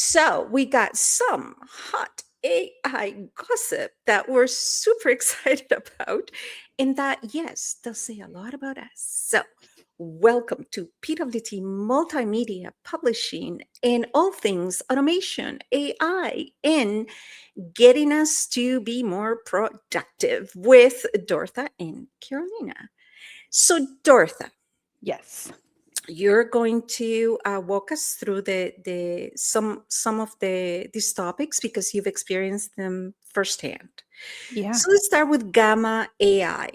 So we got some hot AI gossip that we're super excited about, and that, yes, does say a lot about us. So, welcome to PWT Multimedia Publishing and all things automation, AI, and getting us to be more productive with Dortha and Carolina. So, Dortha, Yes. you're going to walk us through the some of these topics because you've experienced them firsthand. Yeah. So let's start with Gamma AI.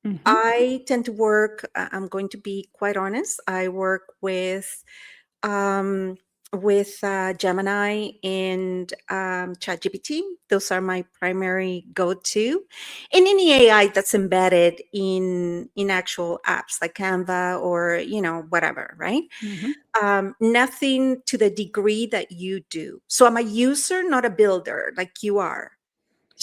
hmm I tend to work. I'm going to be quite honest. I work um, with Gemini and ChatGPT. Those are my primary go-to, and any AI that's embedded in actual apps like Canva or whatever, right? hmm Nothing to the degree that you do. So I'm a user, not a builder, like you are.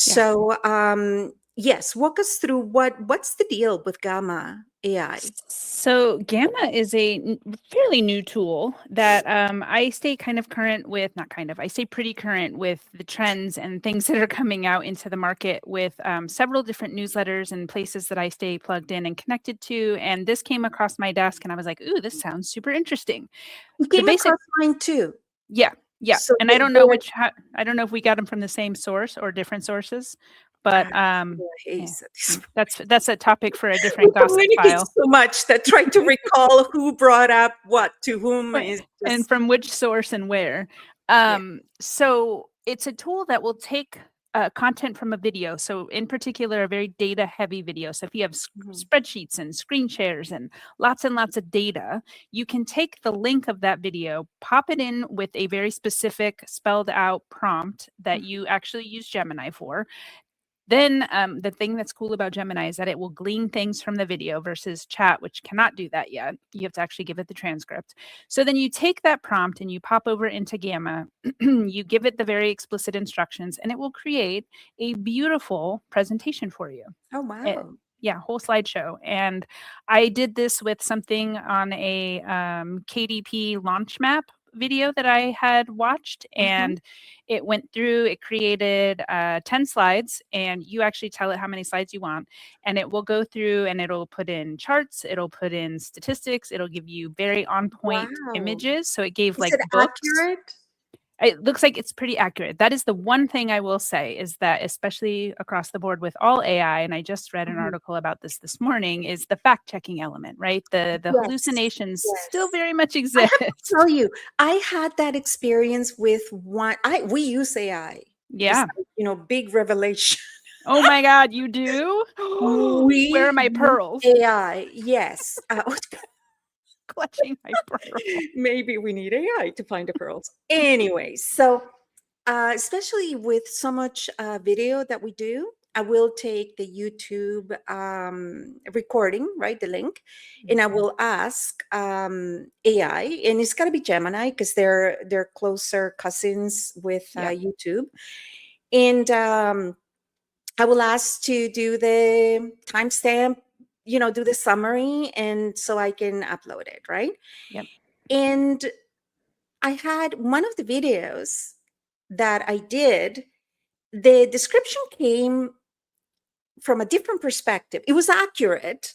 Yeah. So yes, walk us through what's the deal with Gamma AI. So Gamma is a fairly new tool that I stay kind of current with, not kind of, I stay pretty current with the trends and things that are coming out into the market with several different newsletters and places that I stay plugged in and connected to. And this came across my desk and I was like, ooh, this sounds super interesting. It The came basic, across mine too. yeah, yeah. So And I don't know I don't know if we got them from the same source or different sources, but yeah, Hise at this that's a topic for a we different gossip communicate file. so much that trying to recall who brought up what to whom Right. is And just from which source and where. yeah. So it's a tool that will take content from a video. So in particular, a very data heavy video. So if you have Mhm. spreadsheets and screen shares and lots of data, you can take the link of that video, pop it in with a very specific spelled out prompt that Mhm. you actually use Gemini for. Then the thing that's cool about Gemini is that it will glean things from the video versus chat, which cannot do that yet. You have to actually give it the transcript. So then you take that prompt and you pop over into Gamma, you give it the very explicit instructions, and it will create a beautiful presentation for you. Oh It, wow. yeah, whole slideshow. And I did this with something on a KDP launch map video that I had watched, Mhm. and it went through, it created 10 slides, and you actually tell it how many slides you want. And it will go through and it'll put in charts, it'll put in statistics, it'll give you very on point Wow. images. So it gave Is like it books. accurate? It looks like it's pretty accurate. That is the one thing I will say is that, especially across the board with all AI, and I just read an Mhm. article about this morning, is the fact checking element, right? The Yes. hallucinations still Yes. very much I have to exist. tell you, I had that experience with one. I We use AI. Just Yeah. like, big revelation. Oh my God, you do? Where are We my use pearls? AI. Yes. Clutching my pearl. Maybe we need AI to find the pearls. Anyway, so especially with so much video that we do, I will take the YouTube recording, right, the link, and I Mhm. will ask AI, and it's got to be Gemini because they're closer cousins with Yep. YouTube, and I will ask to do the timestamp, do the summary, and so I can upload it, right? Yep. And I had one of the videos that I did, the description came from a different perspective. It was accurate,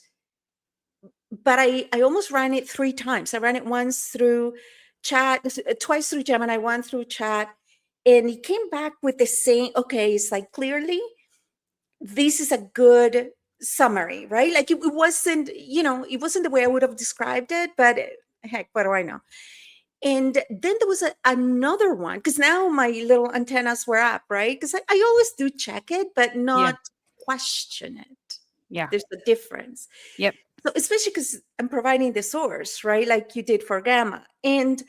but I almost ran it 3 times. I ran it once through chat, twice through Gemini, one through chat, and it came back with the same. Okay, it's like clearly this is a good summary, right? Like it wasn't, it wasn't the way I would have described it, but heck, what do I know? And then there was another one because now my little antennas were up, right? Because I always do check it, but Yeah. not question it. Yeah. There's a difference. Yep. So especially because I'm providing the source, right? Like you did for Gamma, and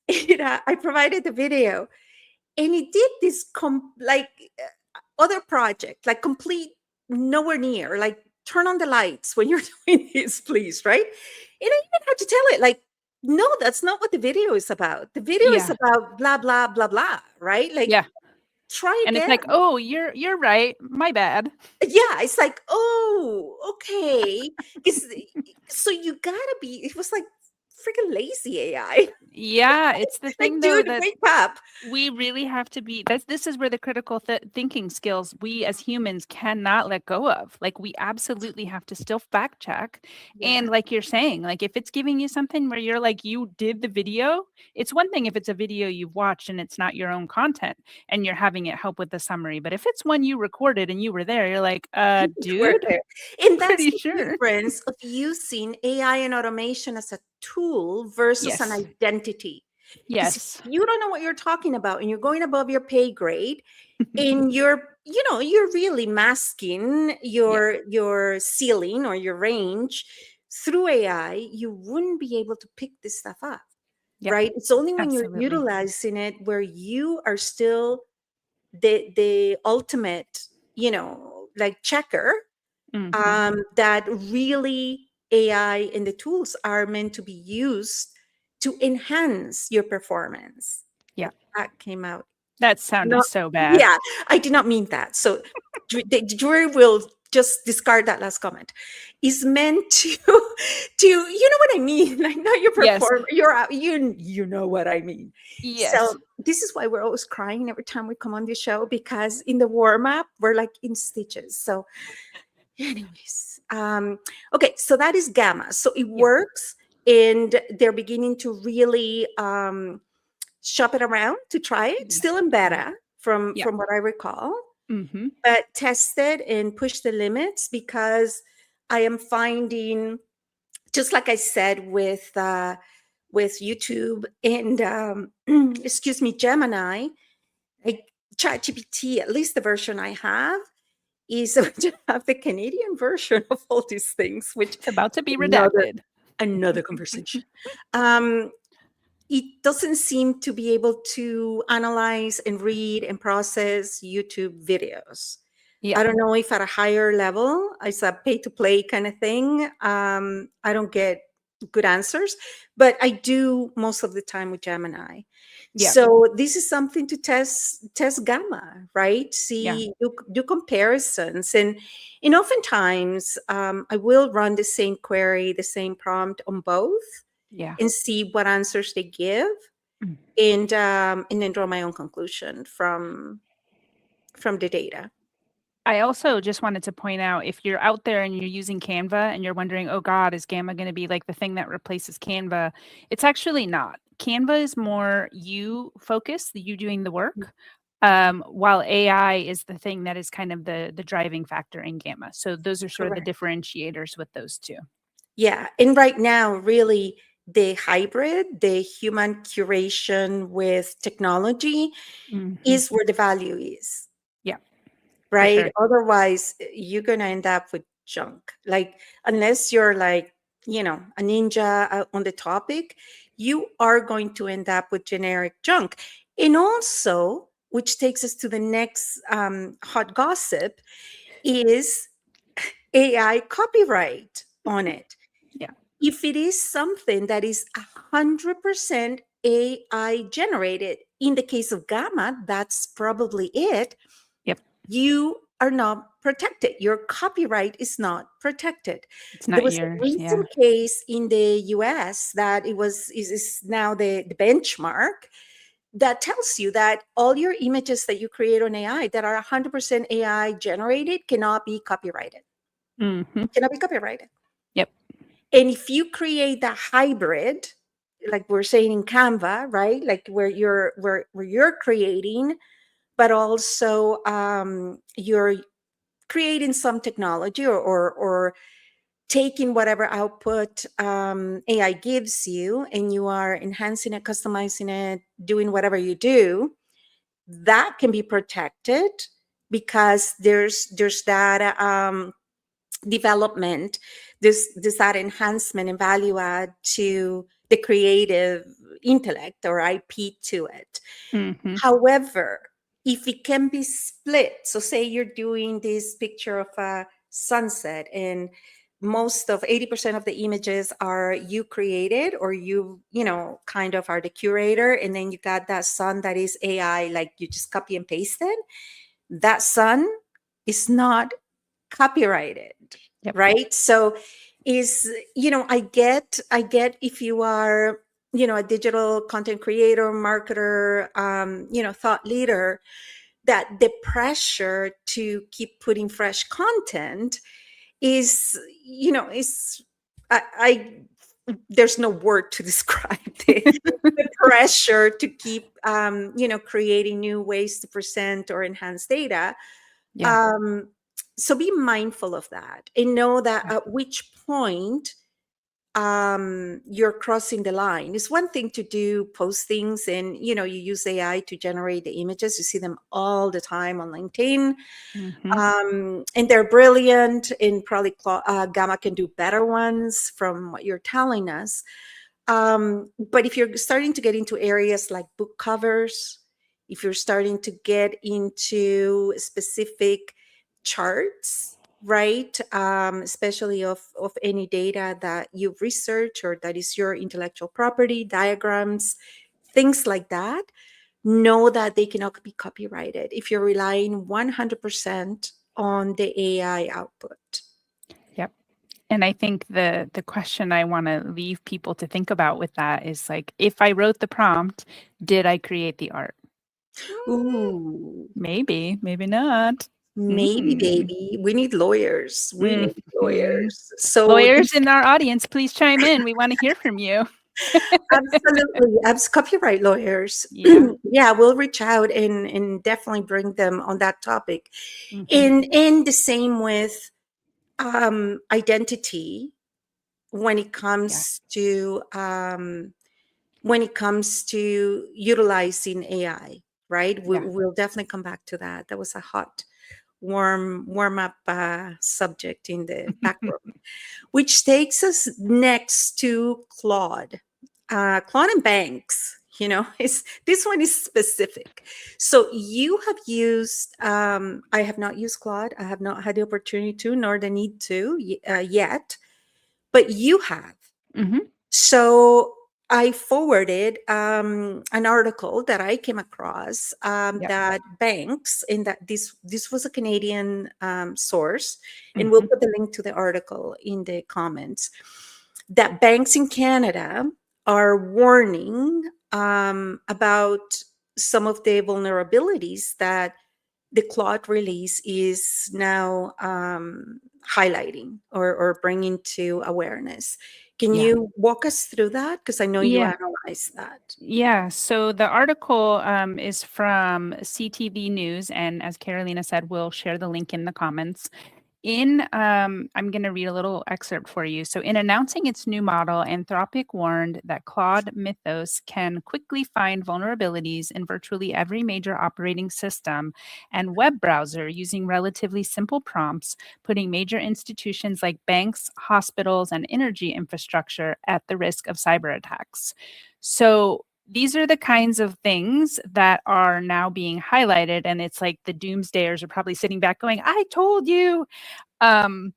I provided the video, and it did this other project, like complete nowhere near, like turn on the lights when you're doing this, please, right? And I even had to tell it, like, no, that's not what the video is about. The video is Yeah. about blah blah blah blah, right? Like, Yeah. try And it's again. like, oh, you're right. My bad. Yeah, it's like, oh, okay. So you gotta be. It was like freaking lazy AI. Yeah, it's the Like, thing though dude, that wake up. we really have to be this is where the critical thinking skills we as humans cannot let go of. Like we absolutely have to still fact check. And Yeah. like you're saying, like if it's giving you something where you're like you did the video, it's one thing if it's a video you've watched and it's not your own content and you're having it help with the summary. But if it's one you recorded and you were there, you're like, We're dude, there. And that's pretty the sure. difference of using AI and automation as a tool versus an Yes. identity. Because if Yes. you don't know what you're talking about and you're going above your pay grade, and you're really masking Yeah. your ceiling or your range through AI, you wouldn't be able to pick this stuff up, Yep. right? It's only when you're Absolutely. utilizing it where you are still the ultimate, like checker, Hmm. that really AI and the tools are meant to be used to enhance your performance. Yeah. That came out. That sounded No, so bad. yeah, I did not mean that. So the jury will just discard that last comment. Is meant to you know what I mean? Like, not your Yes. perform. You're out. You know what I mean. Yes. So this is why we're always crying every time we come on the show, because in the warm up we're like in stitches. So, anyways, okay. So that is Gamma. So it Yeah. works, and they're beginning to really shop it around to try it. Yeah. Still in Yeah. beta, from Yeah. what I recall, Mhm. but tested and pushed the limits, because I am finding, just like I said with YouTube and excuse me, Gemini, like ChatGPT, at least the version I have is to have the Canadian version of all these things, which It's about to be another redacted. another conversation. Um, it doesn't seem to be able to analyze and read and process YouTube videos. Yeah. I don't know if at a higher level, it's a pay to play kind of thing. I don't get good answers, but I do most of the time with Gemini. Yeah. So this is something to test Gamma, right? Yeah. See, do comparisons, and oftentimes I will run the same query, the same prompt on both, Yeah. and see what answers they give, Mm. and then draw my own conclusion from the data. I also just wanted to point out if you're out there and you're using Canva and you're wondering, "Oh god, is Gamma gonna be like the thing that replaces Canva?" It's actually not. Canva is more you focused, you doing the work, while AI is the thing that is kind of the driving factor in Gamma. So those are sort of the Correct. differentiators with those 2. Yeah. And right now, really, the hybrid, the human curation with technology, Mhm. is where the value is, Yeah, for right? sure. Otherwise, you're going to end up with junk. Like, unless you're like, a ninja on the topic, you are going to end up with generic junk. And also, which takes us to the next hot gossip, is AI copyright on it. Yeah. If it is something that is 100% AI generated, in the case of Gamma, that's probably it, Yep. you are not protected. Your copyright is not protected. It's There not was a yours. Yeah. recent case in the US that is now the benchmark, that tells you that all your images that you create on AI that are 100% AI generated cannot be copyrighted. Mhm. Cannot be copyrighted. Yep. And if you create a hybrid, like we're saying in Canva, right? Like where you're creating, but also you're creating some technology, or taking whatever output AI gives you, and you are enhancing it, customizing it, doing whatever you do, that can be protected, because there's that development, this that enhancement and value add to the creative intellect or IP to it. Mhm. However, if it can be split, so say you're doing this picture of a sunset, and most of 80% of the images are you created, or kind of are the curator, and then you got that sun that is AI, like you just copy and paste it, that sun is not copyrighted, Yep. right? So is, I get if you are, a digital content creator, marketer, thought leader, that the pressure to keep putting fresh content is, is, I there's no word to describe the pressure to keep, creating new ways to present or enhance data. Yeah. So be mindful of that and know that Yeah. at which point you're crossing the line. It's one thing to do postings and you use AI to generate the images. You see them all the time on LinkedIn, Mhm. and they're brilliant, and probably Gamma can do better ones from what you're telling us. But if you're starting to get into areas like book covers, if you're starting to get into specific charts, right, especially of any data that you've researched or that is your intellectual property, diagrams, things like that, know that they cannot be copyrighted if you're relying 100% on the AI output. Yep. And I think the question I want to leave people to think about with that is like, if I wrote the prompt, did I create the art? Ooh. Maybe, maybe not. Maybe, Mm. baby. We need lawyers. We need Mhm. lawyers. So Lawyers in our audience, please chime in. We want to hear from you. absolutely, as copyright lawyers, Yeah. yeah, we'll reach out and definitely bring them on that topic. Mhm. And the same with identity when it Yeah. comes to utilizing AI, right? Yeah. We'll definitely come back to that. That was a hot, warm up subject in the back room, which takes us next to Claude. Claude and Banks, is this one is specific. So you have used, I have not used Claude. I have not had the opportunity to, nor the need to yet, but you have. Mhm. So I forwarded an article that I came across, Yep. that Banks, in that this was a Canadian source, and we'll Mhm. put the link to the article in the comments, that banks in Canada are warning about some of the vulnerabilities that the Claude release is now highlighting or bringing to awareness. Can Yeah. you walk us through that? Because I know you Yeah. analyzed that. Yeah, so the article is from CTV News, and as Carolina said, we'll share the link in the comments. I'm going to read a little excerpt for you. So, in announcing its new model, Anthropic warned that Claude Mythos can quickly find vulnerabilities in virtually every major operating system and web browser using relatively simple prompts, putting major institutions like banks, hospitals, and energy infrastructure at the risk of cyber attacks. So, these are the kinds of things that are now being highlighted, and it's like the doomsdayers are probably sitting back going, I told you. Um,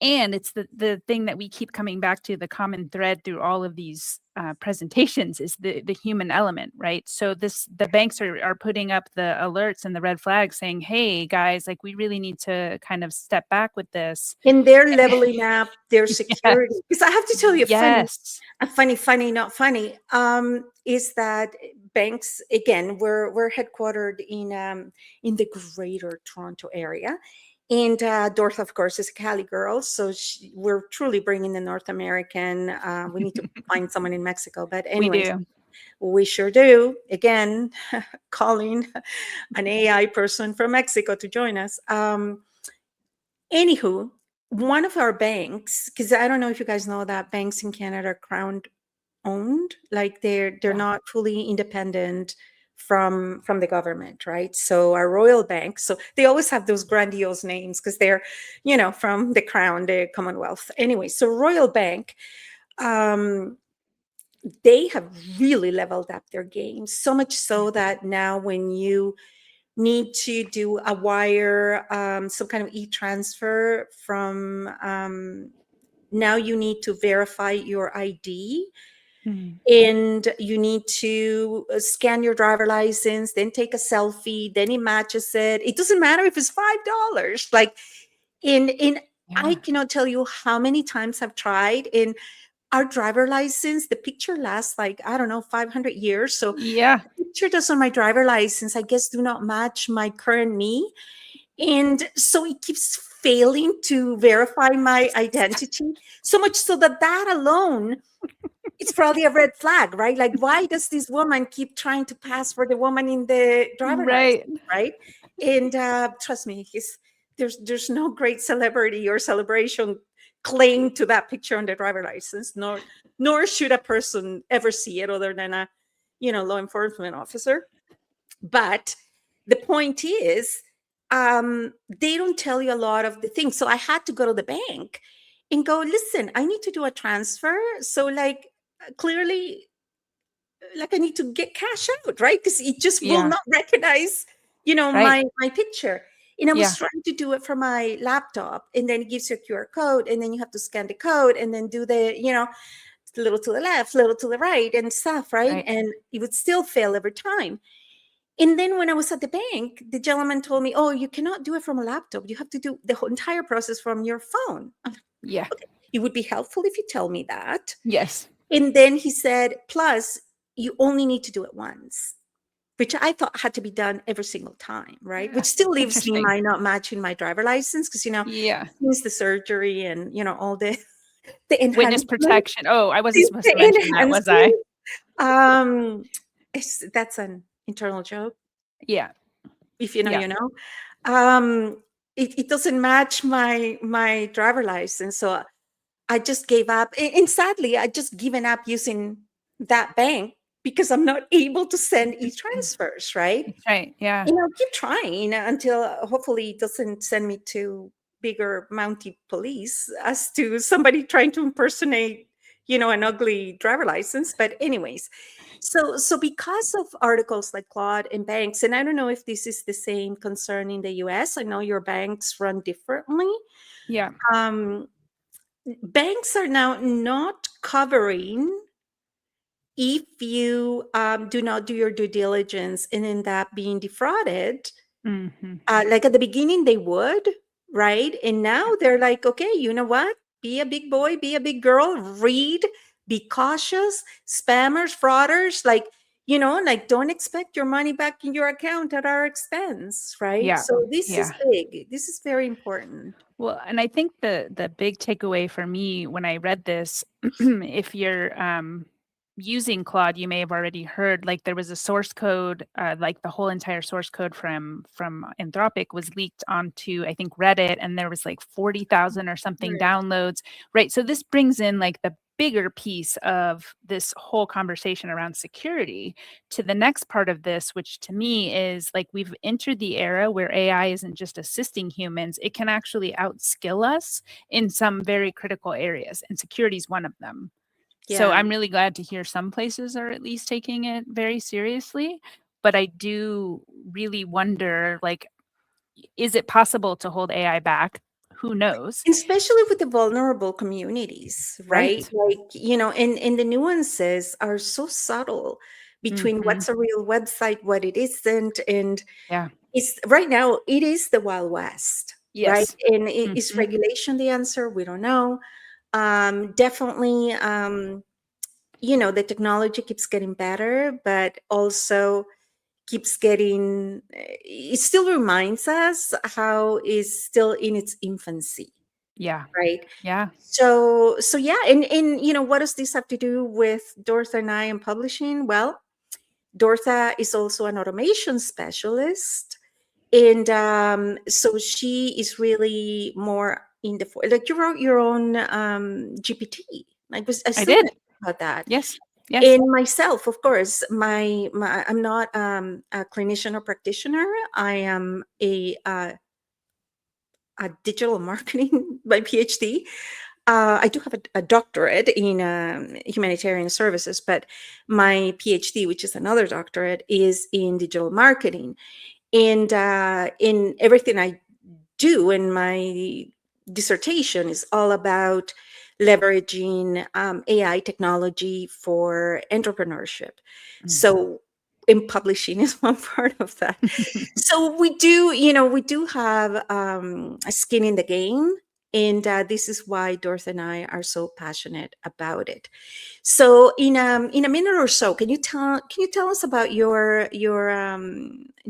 and it's the thing that we keep coming back to, the common thread through all of these presentations is the human element, right? So the banks are putting up the alerts and the red flags saying, hey guys, like we really need to kind of step back with this. And they're leveling up their Yes. security. Because I have to tell you, Yes. funny, not funny, is that banks, again, we're headquartered in the greater Toronto area. And Dortha, of course, is a Cali girl. So we're truly bringing the North American. We need to find someone in Mexico. But We anyways, do. we sure do. Again, calling an AI person from Mexico to join us. Anywho, one of our banks, because I don't know if you guys know that banks in Canada are crown owned, like they're Yeah. not fully independent from the government, right? So our Royal Bank, so they always have those grandiose names because they're, from the crown, the Commonwealth. Anyway, so Royal Bank, um, they have really leveled up their game, so much so that now when you need to do a wire, some kind of e-transfer from, now you need to verify your ID, Mm. and you need to scan your driver license, then take a selfie, then it matches it. It doesn't matter if it's $5. Like in I Yeah. cannot tell you how many times I've tried. In our driver license, the picture lasts like, I don't know, 500 years. So Yeah. the picture that's on my driver license, I guess, do not match my current me. And so it keeps failing to verify my identity, so much so that that alone, it's probably a red flag, right? Like, why does this woman keep trying to pass for the woman in the driver license, Right. right? And trust me, there's no great celebrity or celebration claim to that picture on the driver license, nor should a person ever see it other than a, law enforcement officer. But the point is, they don't tell you a lot of the things. So I had to go to the bank and go, listen, I need to do a transfer. So, like, clearly, like, I need to get cash out, right? Because it just will Yeah. not recognize, Right. my picture. And I was Yeah. trying to do it from my laptop, and then it gives you a QR code, and then you have to scan the code, and then do the, a little to the left, little to the right, and stuff, right? Right. And it would still fail every time. And then when I was at the bank, the gentleman told me, "Oh, you cannot do it from a laptop. You have to do the whole entire process from your phone." I'm like, Yeah. okay, it would be helpful if you tell me that. Yes. And then he said, plus, you only need to do it once, which I thought had to be done every single time, right? Which still leaves me Interesting. my not matching my driver license because, Yeah. since the surgery and, all the Witness enhancement, protection. Oh, I wasn't supposed to the mention that, was I? enhancement, um, that's an internal joke. Yeah. If you know, Yeah. you know. Um, it doesn't match my driver license, so I just gave up. And sadly, I just given up using that bank because I'm not able to send e-transfers, right? That's right. Yeah. And I'll keep trying until hopefully it doesn't send me to bigger Mountie police as to somebody trying to impersonate, an ugly driver license. But anyways, so because of articles like Claude and banks, and I don't know if this is the same concern in the US. I know your banks run differently. Yeah. Um, Banks are now not covering if you do not do your due diligence and end up being defrauded. Hmm. Like at the beginning, they would, right? And now they're like, okay, you know what? Be a big boy, be a big girl, read, be cautious, spammers, frauders, like, like don't expect your money back in your account at our expense, right? Yeah. So this is Yeah. big. This is very important. Well, and I think the big takeaway for me when I read this, if you're using Claude, you may have already heard like there was a source code, like the whole entire source code from Anthropic was leaked onto I think Reddit, and there was like 40,000 or something Right. downloads. Right. So this brings in like the bigger piece of this whole conversation around security to the next part of this, which to me is like we've entered the era where AI isn't just assisting humans, it can actually outskill us in some very critical areas, and security is one of them. So Yeah. I'm really glad to hear some places are at least taking it very seriously. But I do really wonder, like, is it possible to hold AI back? Who knows? Especially with the vulnerable communities, right? Right? Like, and the nuances are so subtle between Hmm. what's a real website, what it isn't. And Yeah. it's right now, it is the Wild West, right? Yes. And is Hmm. regulation the answer? We don't know. Definitely, the technology keeps getting better, but also keeps getting, it still reminds us how it's still in its infancy, Yeah. right? Yeah. So yeah, and what does this have to do with Dortha and I and publishing? Well, Dortha is also an automation specialist, and so she is really more in the like you wrote your own GPT. I I still did. didn't know about that. Yes. Yes. And myself, of course, my I'm not a clinician or practitioner. I am a digital marketing by PhD. I do have a doctorate in humanitarian services, but my PhD, which is another doctorate, is in digital marketing. And in everything I do in my dissertation is all about leveraging AI technology for entrepreneurship. Mhm. So, in publishing is one part of that. So we do have a skin in the game, And this is why Dortha and I are so passionate about it. So in a minute or so, can you tell us about your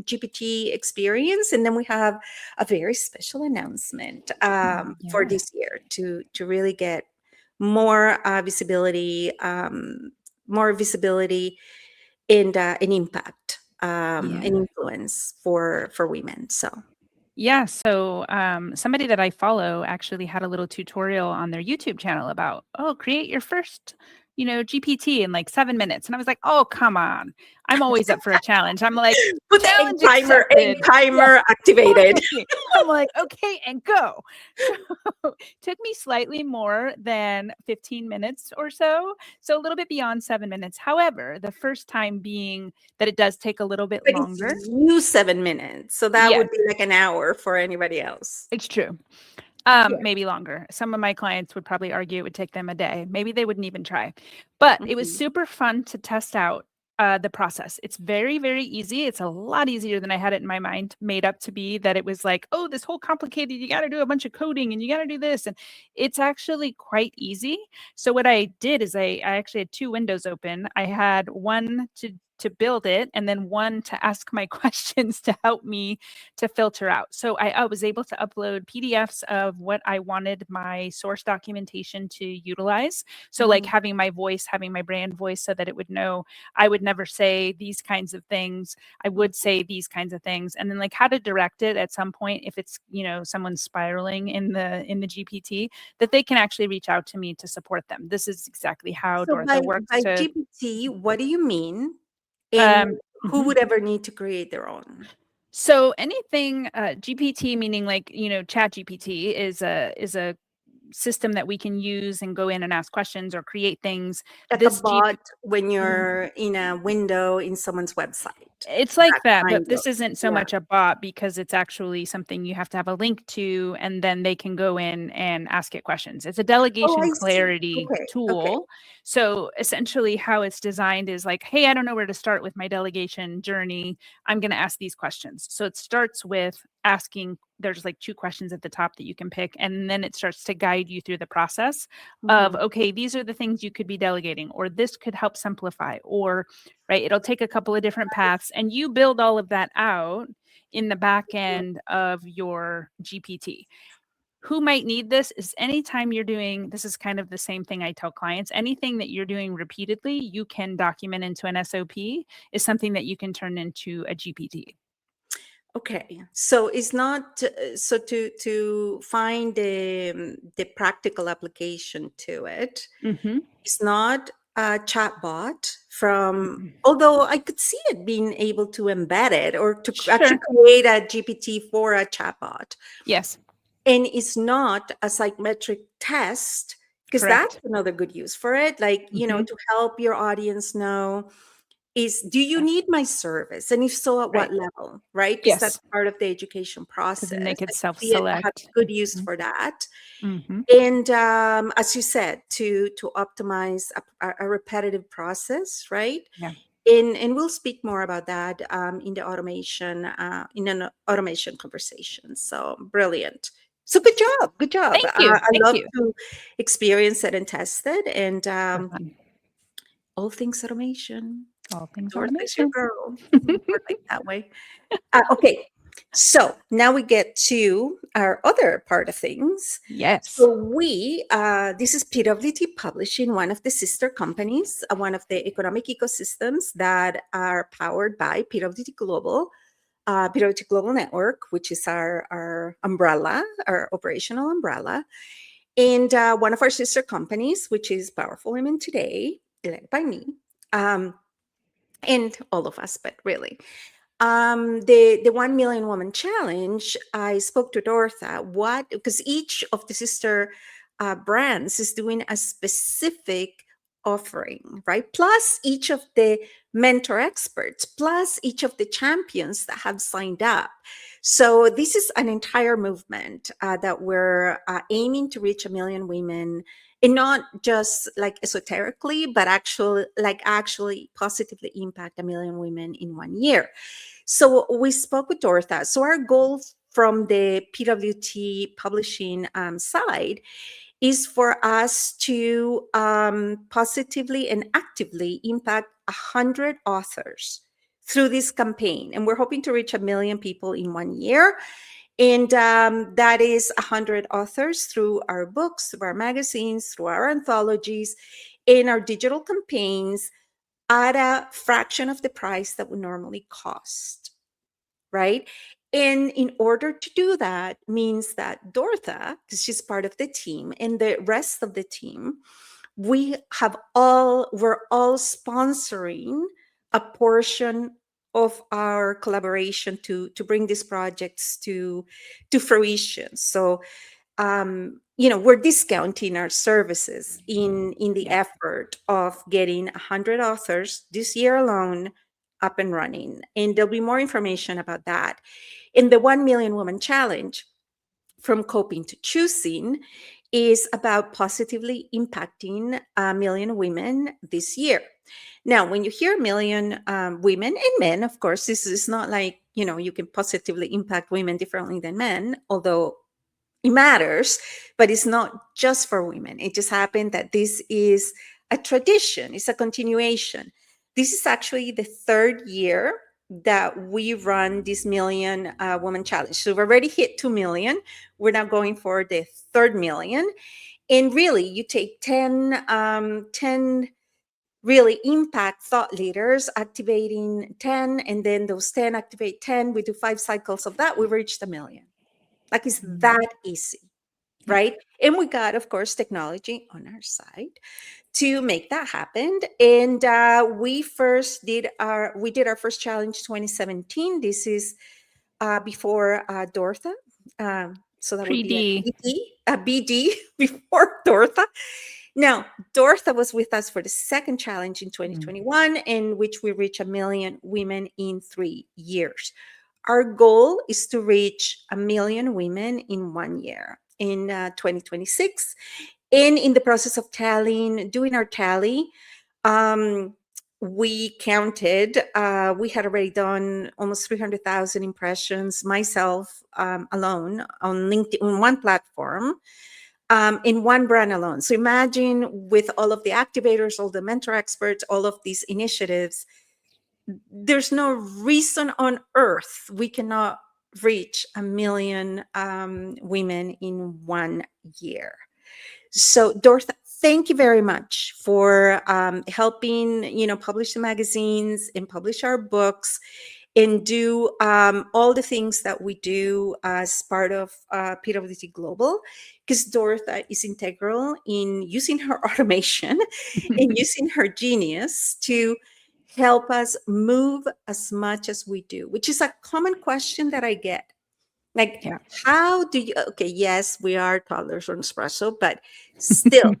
GPT experience, and then we have a very special announcement for Yeah. this year to really get more visibility and an impact Yeah. and influence for women. So Yeah. So somebody that I follow actually had a little tutorial on their YouTube channel about, oh, create your first, GPT in like 7 minutes. And I was like, oh, come on. I'm always up for a challenge. I'm like, put the challenge egg accepted. Yeah. timer activated. Right. I'm like, okay, and go. So took me slightly more than 15 minutes or so. So a little bit beyond 7 minutes. However, the first time being that it does take a little bit But it's longer. you 7 minutes, so that Yes, would be like an hour for anybody else. it's true. Yeah. Maybe longer. Some of my clients would probably argue it would take them a day. Maybe they wouldn't even try. But it was Mhm. super fun to test out the process. It's very, very easy. It's a lot easier than I had it in my mind made up to be, that it was like, oh, this whole complicated, you got to do a bunch of coding and you got to do this. And it's actually quite easy. So what I did is I actually had two windows open. I had one to build it, and then one to ask my questions to help me to filter out. So I was able to upload PDFs of what I wanted my source documentation to utilize. So like Mhm. having my voice, having my brand voice, so that it would know I would never say these kinds of things. I would say these kinds of things. And then like how to direct it at some point if it's, someone spiraling in the GPT, that they can actually reach out to me to support them. This is exactly how So Dortha works by to GPT, what do you mean? And who mhm. would ever need to create their own? So anything GPT, meaning like Chat GPT is a system that we can use and go in and ask questions or create things. Like a This GP, bot when you're in a window in someone's website. it's That like that, kind but of, this isn't so yeah. much a bot because it's actually something you have to have a link to, and then they can go in and ask it questions. It's a Oh, delegation I see. clarity Okay. Okay. tool. So essentially, how it's designed is like, hey, I don't know where to start with my delegation journey. I'm going to ask these questions. So it starts with asking, there's like two questions at the top that you can pick, and then it starts to guide you through the process of, Mhm. okay, these are the things you could be delegating, or this could help simplify, or right, it'll take a couple of different paths, and you build all of that out in the back end of your GPT. Who might need this is anytime you're doing, this is kind of the same thing I tell clients, anything that you're doing repeatedly, you can document into an SOP, is something that you can turn into a GPT. Okay, so it's not so to find the practical application to it. Mm-hmm. It's not a chatbot from, Mm-hmm. although I could see it being able to embed it or to actually Sure. create a GPT for a chatbot. Yes. And it's not a psychometric test, because that's Correct. another good use for it. Like, Mm-hmm. to help your audience know, do you need my service? And if so, at what Right. level, right? Because that's Yes. part of the education Because then they process. could I see it have self-select. good use Mm-hmm. for that. Mm-hmm. And as you said, to optimize a repetitive process, right? Yeah. And we'll speak more about that in the automation in an automation conversation. So brilliant. So good job, good job. Thank you. I Thank love you. to experience it and test it, and For fun. all things automation. All things Dortha is your automation. girl. More like that way. Okay, so now we get to our other part of things. Yes. So this is PWT Publishing, one of the sister companies, one of the economic ecosystems that are powered by PWT Global, PWT Global Network, which is our umbrella, our operational umbrella. And one of our sister companies, which is Powerful Women Today, led by me, um, and all of us, but really. The 1 Million Woman Challenge, I spoke to Dortha, because each of the sister brands is doing a specific offering, right? Plus each of the mentor experts, plus each of the champions that have signed up. So this is an entire movement that we're aiming to reach 1 million women, and not just like esoterically, but actually positively impact 1 million women in 1 year. So we spoke with Dortha. So our goal from the PWT publishing side is for us to positively and actively impact 100 authors through this campaign. And we're hoping to reach 1 million people in 1 year. And that is 100 authors through our books, through our magazines, through our anthologies, in our digital campaigns at a fraction of the price that would normally cost, right? And in order to do that means that Dortha, because she's part of the team, and the rest of the team, we're all sponsoring a portion of our collaboration to bring these projects to fruition. So we're discounting our services in the effort of getting 100 authors this year alone up and running. And there'll be more information about that. In the 1 Million Woman Challenge, From Coping to Choosing, is about positively impacting 1 million women this year. Now, when you hear 1 million women and men, of course, this is not like, you can positively impact women differently than men, although it matters, but it's not just for women. It just happened that this is a tradition, it's a continuation. This is actually the 3rd year that we run this Million Woman Challenge. So we've already hit 2 million. We're now going for the 3rd million. And really, you take 10 really impact thought leaders, activating 10, and then those 10 activate 10. We do 5 cycles of that. We've reached 1 million. Like, it's that easy, right? And we got, of course, technology on our side to make that happen. And we did our first challenge 2017. This is before Dortha. So that would be a BD before Dortha. Now, Dortha was with us for the 2nd challenge in 2021, in which we reached 1 million women in 3 years. Our goal is to reach 1 million women in 1 year in 2026. And in the process of doing our tally, we counted, we had already done almost 300,000 impressions myself alone on LinkedIn, on one platform, in one brand alone. So imagine, with all of the activators, all the mentor experts, all of these initiatives, there's no reason on earth we cannot reach 1 million women in 1 year. So, Dortha, thank you very much for helping, publish the magazines and publish our books and do all the things that we do as part of PWT Global, because Dortha is integral in using her automation and using her genius to help us move as much as we do, which is a common question that I get. Like, how do you, okay, yes, we are toddlers on espresso, but still,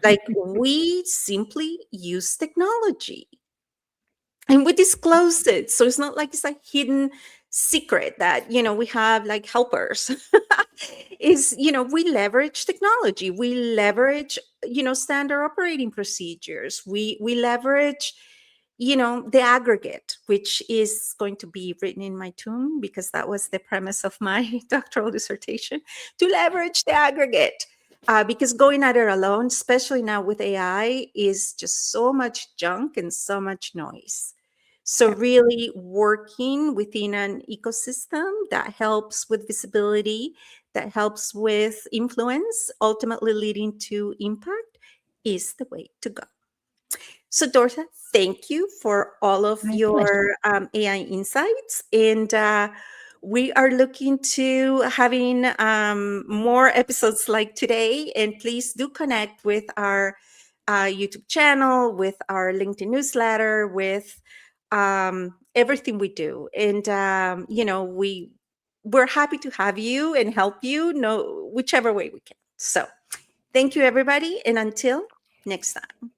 like, we simply use technology and we disclose it. So it's not like it's a hidden secret that, we have like helpers. Is, we leverage technology. We leverage, standard operating procedures. We leverage, the aggregate, which is going to be written in my tomb, because that was the premise of my doctoral dissertation, to leverage the aggregate. Because going at it alone, especially now with AI, is just so much junk and so much noise. So really working within an ecosystem that helps with visibility, that helps with influence, ultimately leading to impact, is the way to go. So, Dortha, thank you for all of your AI insights. And we are looking to having more episodes like today. And please do connect with our YouTube channel, with our LinkedIn newsletter, with everything we do. And, we're happy to have you and help you, whichever way we can. So thank you, everybody. And until next time.